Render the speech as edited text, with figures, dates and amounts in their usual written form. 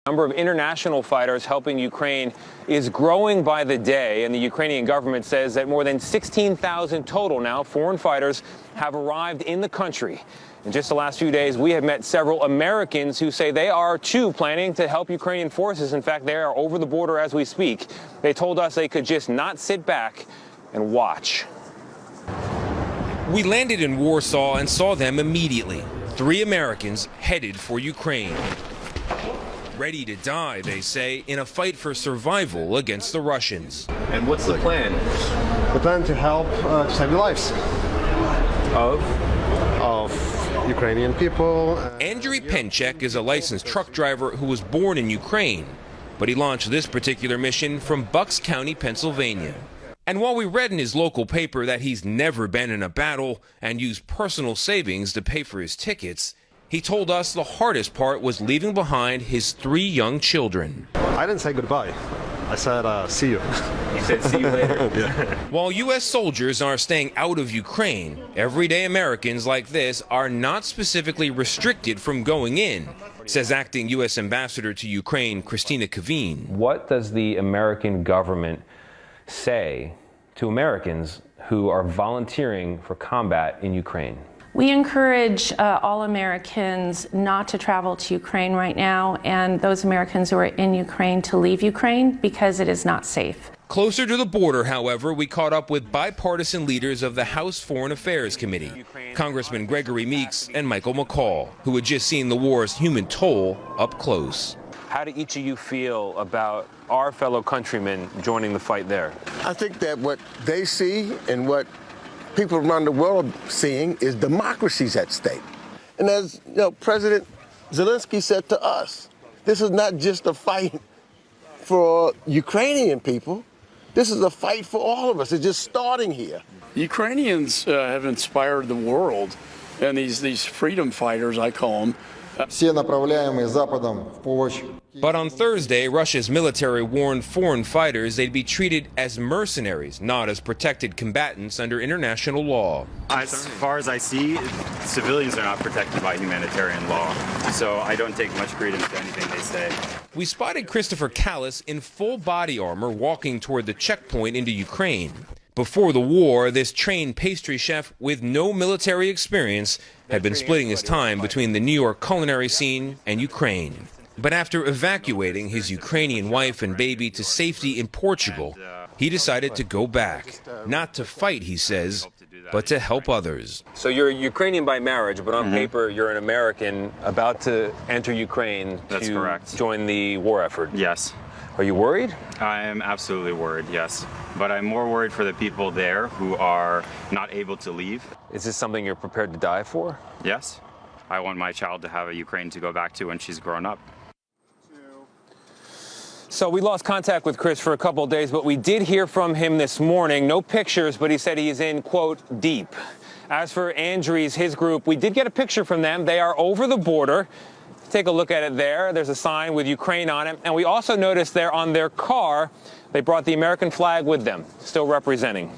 The number of international fighters helping Ukraine is growing by the day, and the Ukrainian government says that more than 16,000 total now foreign fighters have arrived in the country. In just the last few days, we have met several Americans who say they are, too, planning to help Ukrainian forces. In fact, they are over the border as we speak. They told us they could just not sit back and watch. We landed in Warsaw and saw them immediately. 3 Americans headed for Ukraine. Ready to die, they say, in a fight for survival against the Russians. And what's the plan? The plan to help to save the lives Of Ukrainian people. Andriy Penchek is a licensed truck driver who was born in Ukraine, but he launched this particular mission from Bucks County, Pennsylvania. And while we read in his local paper that he's never been in a battle and used personal savings to pay for his tickets, he told us the hardest part was leaving behind his 3 young children. I didn't say goodbye. I said, see you. You said see you later. Yeah. While U.S. soldiers are staying out of Ukraine, everyday Americans like this are not specifically restricted from going in, says acting U.S. Ambassador to Ukraine, Christina Kaveen. What does the American government say to Americans who are volunteering for combat in Ukraine? We encourage all Americans not to travel to Ukraine right now, and those Americans who are in Ukraine to leave Ukraine because it is not safe. Closer to the border, however, we caught up with bipartisan leaders of the House Foreign Affairs Committee, Congressman Gregory Meeks and Michael McCaul, who had just seen the war's human toll up close. How do each of you feel about our fellow countrymen joining the fight there? I think that what they see and what people around the world are seeing is democracy's at stake. And as you know, President Zelensky said to us, this is not just a fight for Ukrainian people. This is a fight for all of us. It's just starting here. Ukrainians have inspired the world, and these freedom fighters, I call them. But on Thursday, Russia's military warned foreign fighters they'd be treated as mercenaries, not as protected combatants under international law. As far as I see, civilians are not protected by humanitarian law, so I don't take much credence to anything they say. We spotted Christopher Callis in full body armor walking toward the checkpoint into Ukraine. Before the war, this trained pastry chef with no military experience had been splitting his time between the New York culinary scene and Ukraine. But after evacuating his Ukrainian wife and baby to safety in Portugal, he decided to go back. Not to fight, he says, but to help others. So you're Ukrainian by marriage, but on paper you're an American about to enter Ukraine to join the war effort. Yes. Are you worried? I am absolutely worried, yes. But I'm more worried for the people there who are not able to leave. Is this something you're prepared to die for? Yes. I want my child to have a Ukraine to go back to when she's grown up. So we lost contact with Chris for a couple of days, but we did hear from him this morning. No pictures, but he said he is in, quote, deep. As for Andriy's, his group, we did get a picture from them. They are over the border. Take a look at it there. There's a sign with Ukraine on it. And we also noticed there on their car, they brought the American flag with them, still representing.